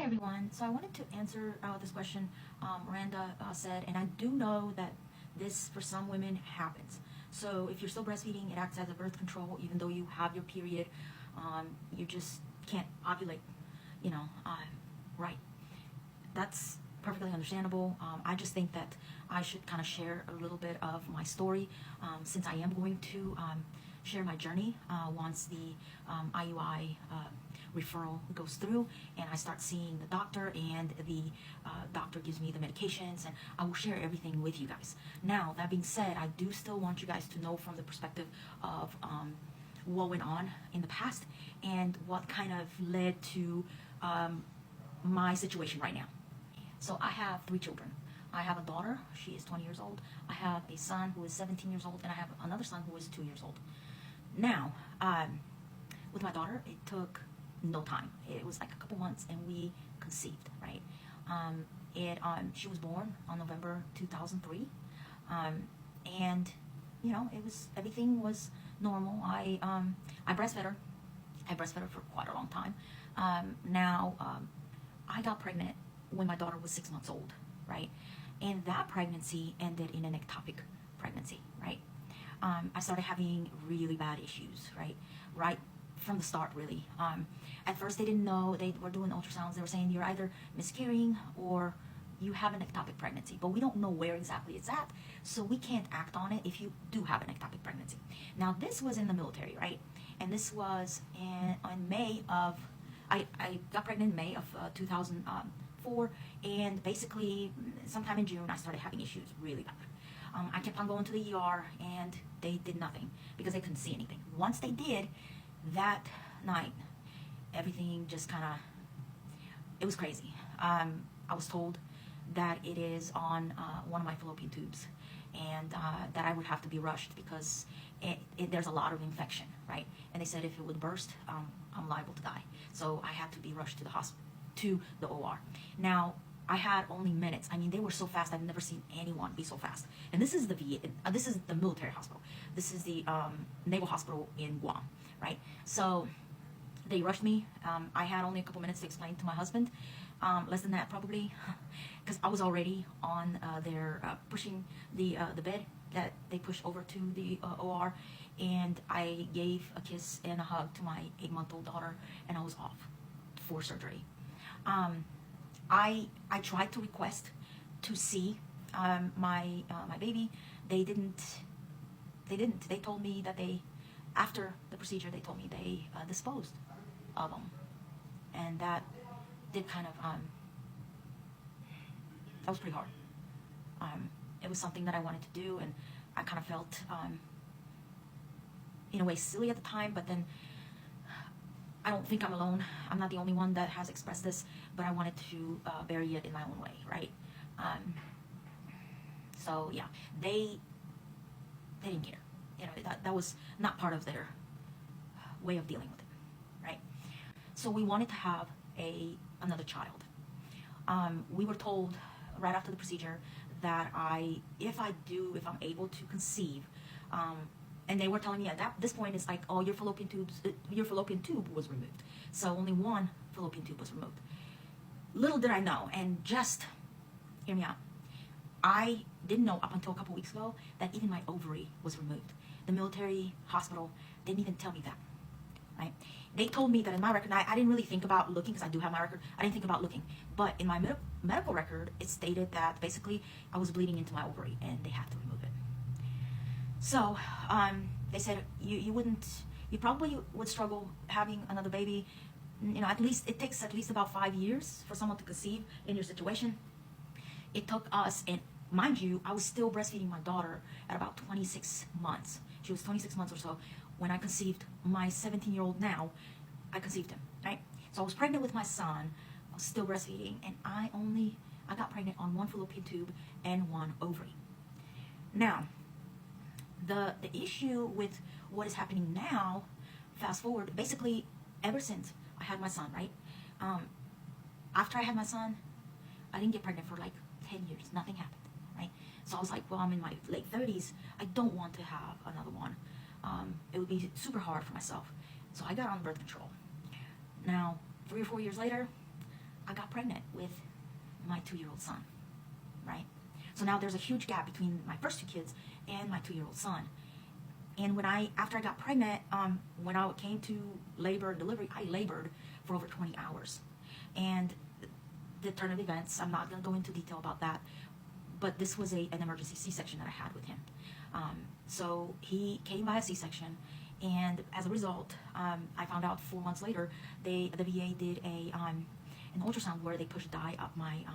everyone. So I wanted to answer this question Miranda said, and I do know that this for some women happens. So if you're still breastfeeding, it acts as a birth control, even though you have your period. You just can't ovulate, you know, right. That's perfectly understandable. I just think that I should kind of share a little bit of my story since I am going to share my journey once the IUI referral goes through and I start seeing the doctor and the doctor gives me the medications, and I will share everything with you guys. Now, that being said, I do still want you guys to know from the perspective of what went on in the past and what kind of led to my situation right now. So I have 3 children. I have a daughter, she is 20 years old. I have a son who is 17 years old, and I have another son who is 2 years old. Now, with my daughter, it took no time. It was like a couple months, and we conceived, right? She was born on November 2003, and you know, everything was normal. I breastfed her. I breastfed her for quite a long time. I got pregnant when my daughter was 6 months old, right? And that pregnancy ended in an ectopic pregnancy, right? I started having really bad issues, right from the start, really. At first, they didn't know. They were doing ultrasounds. They were saying you're either miscarrying or you have an ectopic pregnancy, but we don't know where exactly it's at, so we can't act on it if you do have an ectopic pregnancy. Now, this was in the military, right? And this was in May of, I got pregnant in May of 2004, and basically sometime in June, I started having issues really bad. I kept on going to the ER, and they did nothing because they couldn't see anything. Once they did, that night, everything just kind of, it was crazy. I was told that it is on one of my fallopian tubes, and that I would have to be rushed because there's a lot of infection, right? And they said if it would burst, I'm liable to die. So I had to be rushed to the hospital, to the OR. Now, I had only minutes. I mean, they were so fast. I've never seen anyone be so fast. And this is this is the military hospital. This is the naval hospital in Guam, right? So they rushed me. I had only a couple minutes to explain to my husband. Less than that, probably, because I was already on their pushing the bed that they pushed over to the OR, and I gave a kiss and a hug to my 8-month-old daughter, and I was off for surgery. I tried to request to see my baby. They didn't. They told me that after the procedure, they told me they disposed of them, and that did kind of that was pretty hard. It was something that I wanted to do, and I kind of felt in a way silly at the time, but then I don't think I'm alone. I'm not the only one that has expressed this, but I wanted to bury it in my own way, right? So yeah, they didn't care. You know, that was not part of their way of dealing with it, right? So we wanted to have another child. We were told right after the procedure that if I'm able to conceive, and they were telling me at this point, it's like, oh, your fallopian tube was removed. So only one fallopian tube was removed. Little did I know, and just hear me out, I didn't know up until a couple weeks ago that even my ovary was removed. The military hospital didn't even tell me that, right? They told me that in my record, I didn't really think about looking because I do have my record. I didn't think about looking. But in my medical record, it stated that basically I was bleeding into my ovary and they had to remove it. So they said you probably would struggle having another baby. You know, it takes at least about 5 years for someone to conceive in your situation. It took us, and mind you, I was still breastfeeding my daughter at about 26 months. She was 26 months or so when I conceived my 17-year-old now. I conceived him, right? So I was pregnant with my son. I was still breastfeeding, and I got pregnant on one fallopian tube and one ovary. Now, the issue with what is happening now, fast forward, basically ever since I had my son, right? After I had my son, I didn't get pregnant for like 10 years. Nothing happened, right? So I was like, well, I'm in my late 30s. I don't want to have another one. It would be super hard for myself. So I got on birth control. Now, 3 or 4 years later, I got pregnant with my 2-year-old son, right? So now there's a huge gap between my first 2 kids and my 2-year-old son. And after I got pregnant, when I came to labor and delivery, I labored for over 20 hours. And the turn of events, I'm not going to go into detail about that, but this was an emergency C-section that I had with him. So he came by a C-section, and as a result, I found out 4 months later, the VA did an ultrasound where they pushed dye up my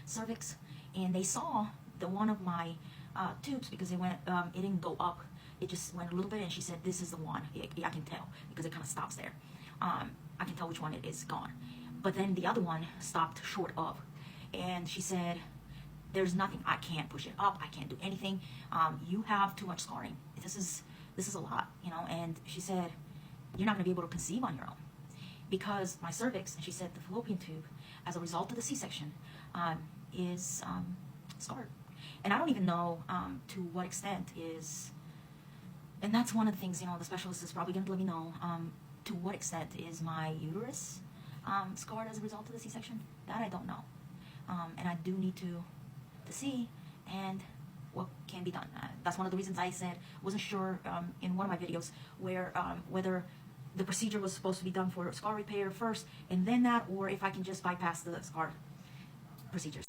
cervix, and they saw one of my tubes, because it didn't go up, it just went a little bit, and she said, this is the one. I can tell, because it kind of stops there. I can tell which one it is gone. But then the other one stopped short of, and she said, there's nothing, I can't push it up, I can't do anything, you have too much scarring, this is a lot, you know. And she said, you're not going to be able to conceive on your own, because my cervix, and she said the fallopian tube, as a result of the C-section, is scarred. And I don't even know to what extent is, and that's one of the things, you know, the specialist is probably going to let me know, to what extent is my uterus scarred as a result of the C-section. That I don't know. And I do need to see and what can be done. That's one of the reasons I said wasn't sure in one of my videos where whether the procedure was supposed to be done for scar repair first and then that, or if I can just bypass the scar procedures.